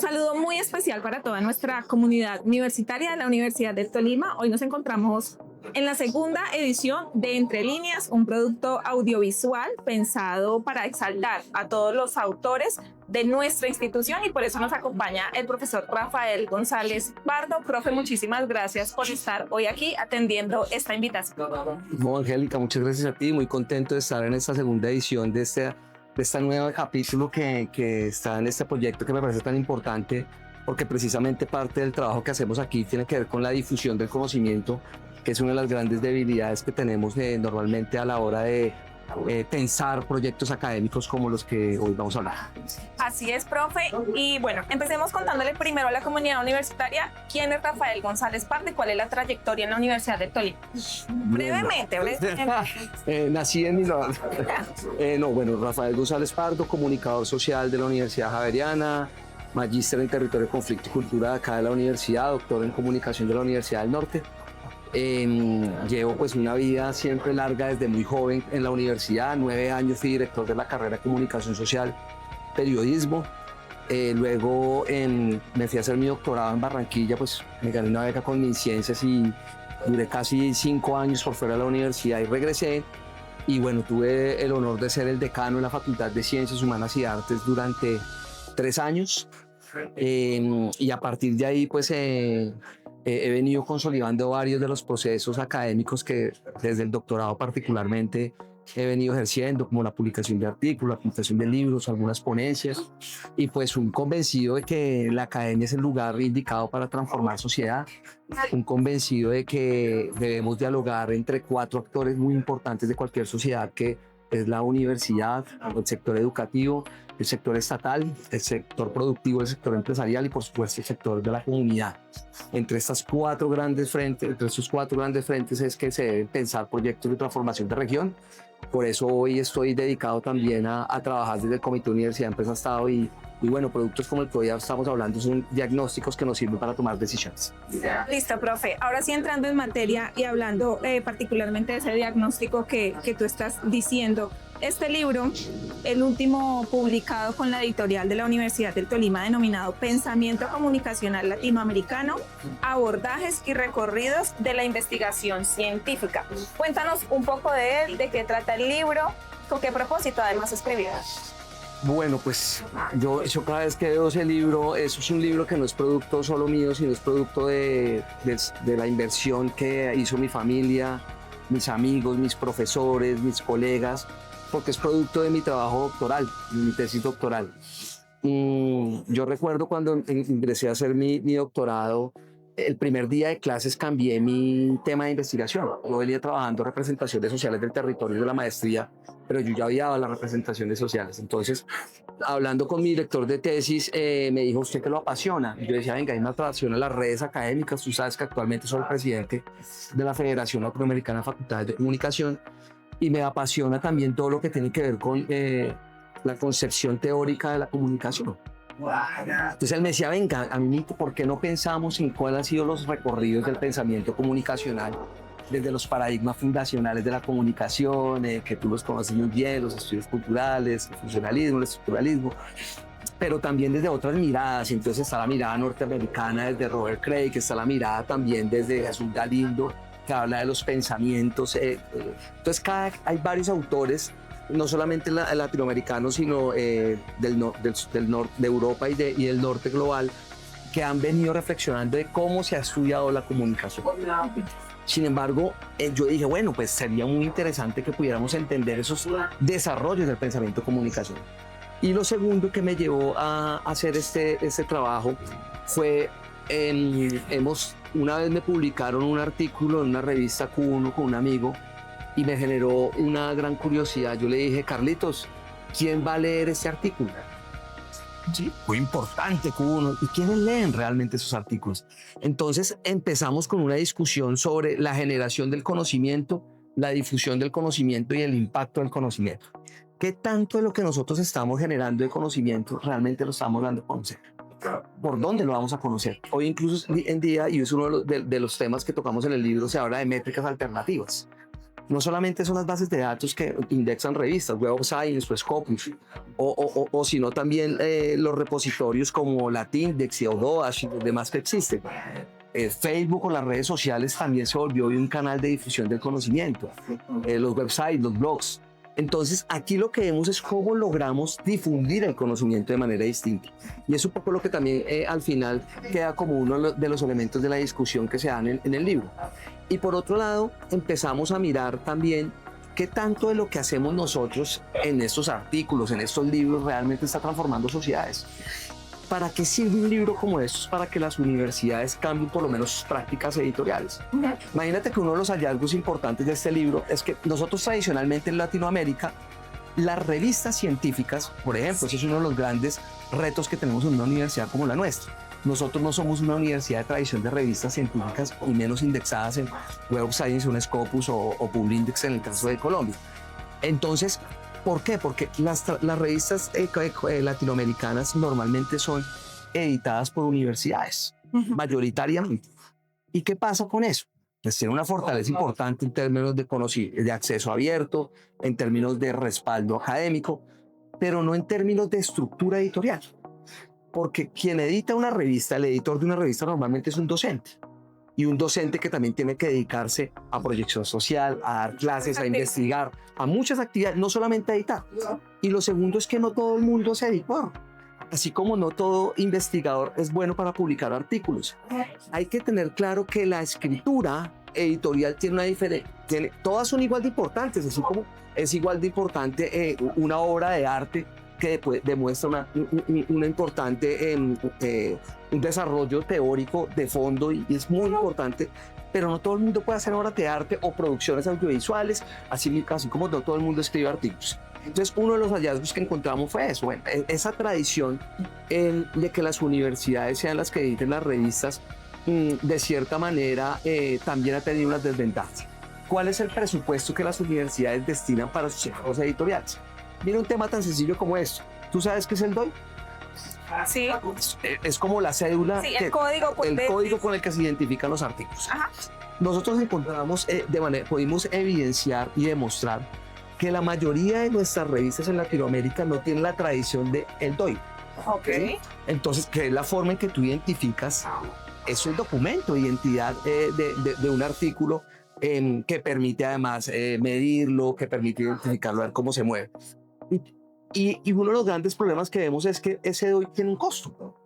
saludo muy especial para toda nuestra comunidad universitaria de la Universidad del Tolima. Hoy nos encontramos en la segunda edición de Entre Líneas, un producto audiovisual pensado para exaltar a todos los autores de nuestra institución, y por eso nos acompaña el profesor Rafael González Pardo. Profe, muchísimas gracias por estar hoy aquí atendiendo esta invitación. No, Angélica, muchas gracias a ti. Muy contento de estar en esta segunda edición de esta nueva capítulo que está en este proyecto que me parece tan importante, porque precisamente parte del trabajo que hacemos aquí tiene que ver con la difusión del conocimiento, que es una de las grandes debilidades que tenemos normalmente a la hora de pensar proyectos académicos como los que hoy vamos a hablar. Así es, profe. Y bueno, empecemos contándole primero a la comunidad universitaria quién es Rafael González Pardo y cuál es la trayectoria en la Universidad del Tolima. Brevemente. Nací en Milán. Rafael González Pardo, comunicador social de la Universidad Javeriana, magíster en territorio, conflicto y cultura de acá de la universidad, doctor en comunicación de la Universidad del Norte. Llevo pues una vida siempre larga desde muy joven en la universidad. 9 años fui director de la carrera de comunicación social, periodismo. Luego me fui a hacer mi doctorado en Barranquilla, pues me gané una beca con MinCiencias y duré casi 5 años por fuera de la universidad y regresé. Y bueno, tuve el honor de ser el decano en la Facultad de Ciencias Humanas y Artes durante 3 años. Y a partir de ahí pues he venido consolidando varios de los procesos académicos que desde el doctorado particularmente he venido ejerciendo, como la publicación de artículos, la publicación de libros, algunas ponencias, y pues un convencido de que la academia es el lugar indicado para transformar sociedad, un convencido de que debemos dialogar entre 4 actores muy importantes de cualquier sociedad, que es la universidad, el sector educativo, el sector estatal, el sector productivo, el sector empresarial y por supuesto el sector de la comunidad. Entre estos 4 grandes frentes es que se deben pensar proyectos de transformación de región. Por eso hoy estoy dedicado también a trabajar desde el Comité Universidad Empresa Estado y bueno, productos como el que hoy estamos hablando son diagnósticos que nos sirven para tomar decisiones. Listo, profe. Ahora sí, entrando en materia y hablando particularmente de ese diagnóstico que tú estás diciendo, este libro, el último publicado con la editorial de la Universidad del Tolima, denominado Pensamiento Comunicacional Latinoamericano, abordajes y recorridos de la investigación científica. Cuéntanos un poco de él, de qué trata el libro, con qué propósito además escribió. Bueno, pues yo cada vez que veo ese libro, eso es un libro que no es producto solo mío, sino es producto de la inversión que hizo mi familia, mis amigos, mis profesores, mis colegas, porque es producto de mi trabajo doctoral, mi tesis doctoral. Yo recuerdo cuando ingresé a hacer mi doctorado, el primer día de clases cambié mi tema de investigación. Yo venía trabajando representaciones sociales del territorio de la maestría, pero yo ya había dado las representaciones sociales. Entonces, hablando con mi director de tesis, me dijo: ¿usted qué lo apasiona? Y yo decía: venga, hay una atracción a las redes académicas. Tú sabes que actualmente soy el presidente de la Federación Latinoamericana de Facultades de Comunicación y me apasiona también todo lo que tiene que ver con la concepción teórica de la comunicación. Entonces él me decía: venga, a mí, ¿por qué no pensamos en cuáles han sido los recorridos del pensamiento comunicacional desde los paradigmas fundacionales de la comunicación, que tú los conoces muy bien, los estudios culturales, el funcionalismo, el estructuralismo, pero también desde otras miradas? Entonces está la mirada norteamericana desde Robert Craig, está la mirada también desde Jesús Galindo, que habla de los pensamientos. Entonces hay varios autores, no solamente latinoamericanos, sino de Europa y del norte global, que han venido reflexionando de cómo se ha estudiado la comunicación. Sin embargo, yo dije, bueno, pues sería muy interesante que pudiéramos entender esos desarrollos del pensamiento comunicacional. Y lo segundo que me llevó a hacer este trabajo fue, una vez me publicaron un artículo en una revista Q1 con un amigo, y me generó una gran curiosidad. Yo le dije: Carlitos, ¿quién va a leer este artículo? Sí, fue importante Q1. ¿Y quiénes leen realmente esos artículos? Entonces empezamos con una discusión sobre la generación del conocimiento, la difusión del conocimiento y el impacto del conocimiento. ¿Qué tanto de lo que nosotros estamos generando de conocimiento realmente lo estamos dando a conocer? ¿Por dónde lo vamos a conocer? Hoy incluso en día, y es uno de los temas que tocamos en el libro, se habla de métricas alternativas. no solamente son las bases de datos que indexan revistas, Web of Science o Scopus, o sino también los repositorios como Latindex y Odoash y los demás que existen. Facebook o las redes sociales también se volvió hoy un canal de difusión del conocimiento, los websites, los blogs. Entonces, aquí lo que vemos es cómo logramos difundir el conocimiento de manera distinta. Y es un poco lo que también al final queda como uno de los elementos de la discusión que se dan en el libro. Y por otro lado, empezamos a mirar también qué tanto de lo que hacemos nosotros en estos artículos, en estos libros, realmente está transformando sociedades. ¿Para qué sirve un libro como estos? Para que las universidades cambien por lo menos sus prácticas editoriales. Imagínate que uno de los hallazgos importantes de este libro es que nosotros tradicionalmente en Latinoamérica, las revistas científicas, por ejemplo, ese es uno de los grandes retos que tenemos en una universidad como la nuestra. Nosotros no somos una universidad de tradición de revistas científicas y menos indexadas en Web of Science, un Scopus o Publindex en el caso de Colombia. Entonces, ¿por qué? Porque las revistas latinoamericanas normalmente son editadas por universidades, mayoritariamente. ¿Y qué pasa con eso? Pues tiene una fortaleza importante en términos de acceso abierto, en términos de respaldo académico, pero no en términos de estructura editorial. Porque quien edita una revista, el editor de una revista normalmente es un docente. Y un docente que también tiene que dedicarse a proyección social, a dar clases, a investigar, a muchas actividades, no solamente a editar. Y lo segundo es que no todo el mundo es editor, así como no todo investigador es bueno para publicar artículos. Hay que tener claro que la escritura editorial tiene una diferencia, todas son igual de importantes, así como es igual de importante una obra de arte que demuestra una importante un desarrollo teórico de fondo y es muy importante, pero no todo el mundo puede hacer obras de arte o producciones audiovisuales, así como no todo el mundo escribe artículos. Entonces, uno de los hallazgos que encontramos fue eso, bueno, esa tradición de que las universidades sean las que editen las revistas, de cierta manera también ha tenido unas desventajas. ¿Cuál es el presupuesto que las universidades destinan para sus equipos editoriales? Mira un tema tan sencillo como esto. ¿Tú sabes qué es el DOI? Sí. Es como la cédula, sí, el código con el que se identifican los artículos. Ajá. Nosotros encontramos, pudimos evidenciar y demostrar que la mayoría de nuestras revistas en Latinoamérica no tienen la tradición del DOI. Ok. ¿Sí? Entonces, que es la forma en que tú identificas, es el documento de identidad de un artículo que permite además medirlo, que permite identificarlo, ver cómo se mueve. Y uno de los grandes problemas que vemos es que ese DOI tiene un costo.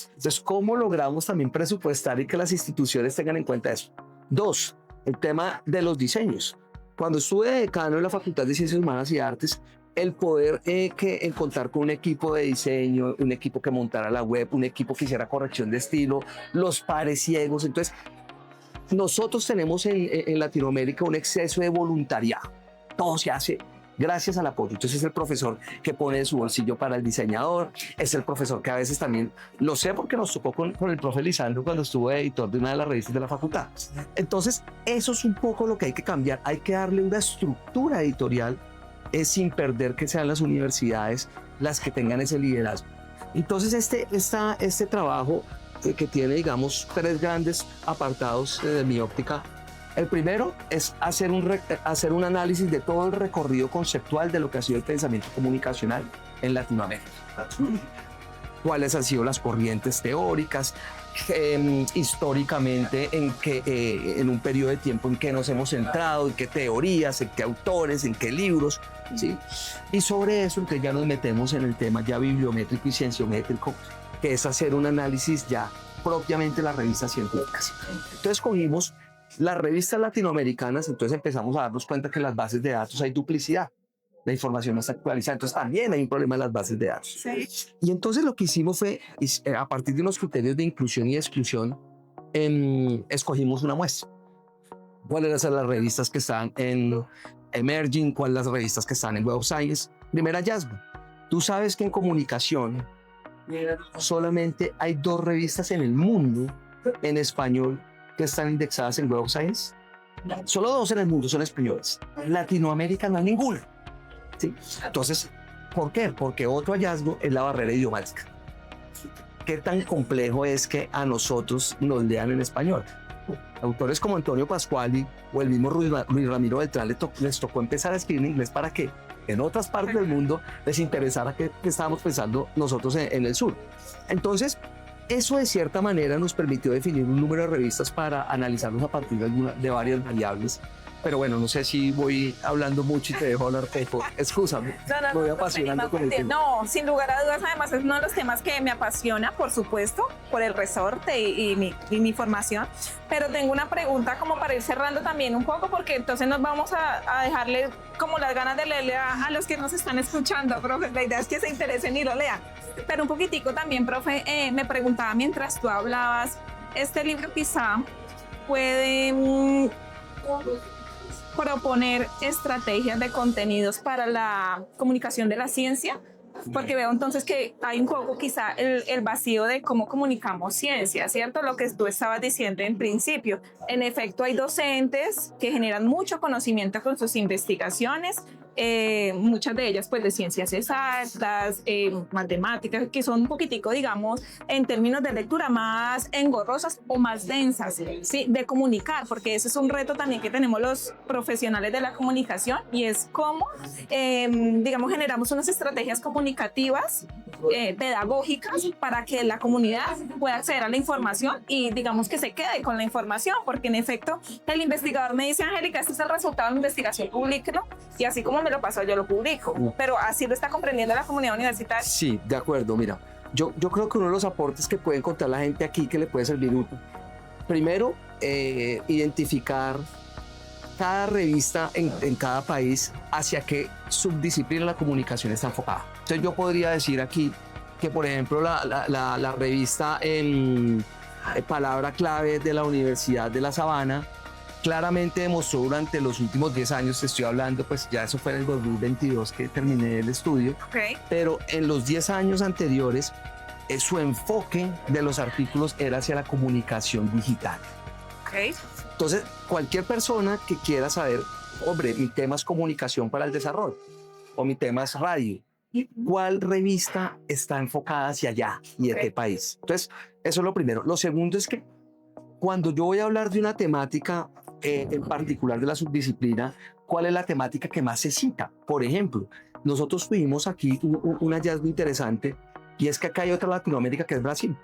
Entonces, ¿cómo logramos también presupuestar y que las instituciones tengan en cuenta eso? Dos, el tema de los diseños. Cuando estuve de decano en la Facultad de Ciencias Humanas y Artes, el poder contar con un equipo de diseño, un equipo que montara la web, un equipo que hiciera corrección de estilo, los pares ciegos. Entonces, nosotros tenemos en Latinoamérica un exceso de voluntariado. Todo se hace gracias al apoyo. Entonces es el profesor que pone de su bolsillo para el diseñador, es el profesor que a veces también, lo sé porque nos tocó con el profe Lisandro cuando estuvo editor de una de las revistas de la facultad. Entonces eso es un poco lo que hay que cambiar, hay que darle una estructura editorial sin perder que sean las universidades las que tengan ese liderazgo. Entonces este trabajo que tiene, digamos, tres grandes apartados de mi óptica. El primero es hacer un análisis de todo el recorrido conceptual de lo que ha sido el pensamiento comunicacional en Latinoamérica. ¿Cuáles han sido las corrientes teóricas? Históricamente, en un periodo de tiempo en que nos hemos centrado, en qué teorías, en qué autores, en qué libros, ¿sí? Y sobre eso, entonces ya nos metemos en el tema ya bibliométrico y cienciométrico, que es hacer un análisis ya propiamente de las revistas científicas. Entonces cogimos las revistas latinoamericanas, entonces empezamos a darnos cuenta que en las bases de datos hay duplicidad, la información no está actualizada, entonces también hay un problema en las bases de datos. Sí. Y entonces lo que hicimos fue, a partir de unos criterios de inclusión y exclusión, escogimos una muestra. ¿Cuáles eran las revistas que están en Emerging? ¿Cuáles las revistas que están en Web of Science? Primer hallazgo. Tú sabes que en comunicación solamente hay 2 revistas en el mundo en español que están indexadas en Web of Science. Solo 2 en el mundo son españoles. En Latinoamérica no hay ninguna. ¿Sí? Entonces, ¿por qué? Porque otro hallazgo es la barrera idiomática. ¿Qué tan complejo es que a nosotros nos lean en español? Autores como Antonio Pascuali o el mismo Luis Ramiro Beltrán les tocó empezar a escribir en inglés para que en otras partes del mundo les interesara qué estábamos pensando nosotros en el sur. Entonces, eso de cierta manera nos permitió definir un número de revistas para analizarlos a partir de varias variables. Pero bueno, no sé si voy hablando mucho y te dejo hablar poco. Excúsame, me voy apasionando con el tema. No, sin lugar a dudas, además es uno de los temas que me apasiona, por supuesto, por el resorte y mi formación. Pero tengo una pregunta como para ir cerrando también un poco, porque entonces nos vamos a dejarle como las ganas de leerle a los que nos están escuchando, profe. La idea es que se interesen y lo lean. Pero un poquitico también, profe, me preguntaba mientras tú hablabas, este libro quizá puede proponer estrategias de contenidos para la comunicación de la ciencia, porque veo entonces que hay un poco quizá el vacío de cómo comunicamos ciencia, ¿cierto? Lo que tú estabas diciendo en principio. En efecto, hay docentes que generan mucho conocimiento con sus investigaciones, muchas de ellas pues de ciencias exactas, matemáticas, que son un poquitico, digamos, en términos de lectura más engorrosas o más densas, ¿sí? De comunicar, porque ese es un reto también que tenemos los profesionales de la comunicación, y es cómo, digamos, generamos unas estrategias comunicativas, pedagógicas, para que la comunidad pueda acceder a la información y digamos que se quede con la información, porque en efecto el investigador me dice, Angélica, este es el resultado de mi investigación, públicalo, y así como me lo pasó yo lo publico, pero así lo está comprendiendo la comunidad universitaria. Sí, de acuerdo, mira, yo creo que uno de los aportes que puede encontrar la gente aquí que le puede servir útil, primero, identificar cada revista en cada país hacia qué subdisciplina la comunicación está enfocada. Entonces yo podría decir aquí que, por ejemplo, la revista en Palabra Clave de la Universidad de La Sabana claramente demostró durante los últimos 10 años, te estoy hablando, pues ya eso fue en el 2022 que terminé el estudio, pero en los 10 años anteriores su enfoque de los artículos era hacia la comunicación digital. Entonces, cualquier persona que quiera saber, hombre, mi tema es comunicación para el desarrollo o mi tema es radio, ¿cuál revista está enfocada hacia allá y de qué país? Entonces, eso es lo primero. Lo segundo es que cuando yo voy a hablar de una temática en particular de la subdisciplina, ¿cuál es la temática que más se cita? Por ejemplo, nosotros tuvimos aquí un hallazgo interesante, y es que acá hay otra Latinoamérica que es Brasil.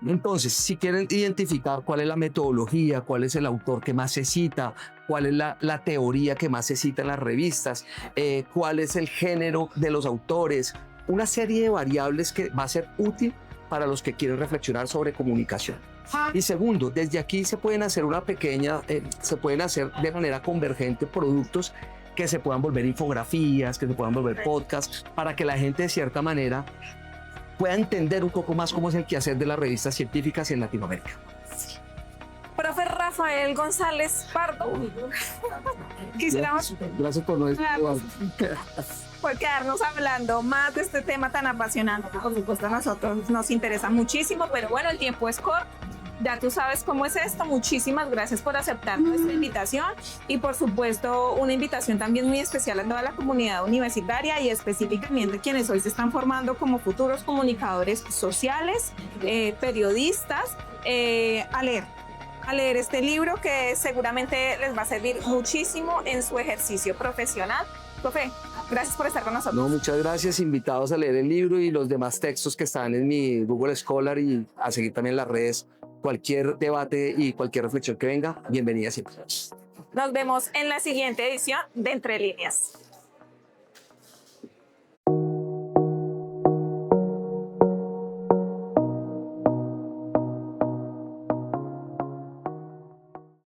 Entonces, si quieren identificar cuál es la metodología, cuál es el autor que más se cita, cuál es la teoría que más se cita en las revistas, cuál es el género de los autores, una serie de variables que va a ser útil para los que quieren reflexionar sobre comunicación. Y segundo, desde aquí se pueden hacer se pueden hacer de manera convergente productos que se puedan volver infografías, que se puedan volver podcasts, para que la gente de cierta manera pueda entender un poco más cómo es el quehacer de las revistas científicas en Latinoamérica. Profe Rafael González Pardo, quisiéramos... Gracias por no decir por quedarnos hablando más de este tema tan apasionante. Por supuesto, a nosotros nos interesa muchísimo, pero bueno, el tiempo es corto. Ya tú sabes cómo es esto. Muchísimas gracias por aceptar nuestra invitación, y por supuesto una invitación también muy especial a toda la comunidad universitaria y específicamente quienes hoy se están formando como futuros comunicadores sociales, periodistas, a leer este libro que seguramente les va a servir muchísimo en su ejercicio profesional. Profe, gracias por estar con nosotros. No, muchas gracias, invitados a leer el libro y los demás textos que están en mi Google Scholar, y a seguir también las redes. Cualquier debate y cualquier reflexión que venga, bienvenida siempre. Nos vemos en la siguiente edición de Entre Líneas.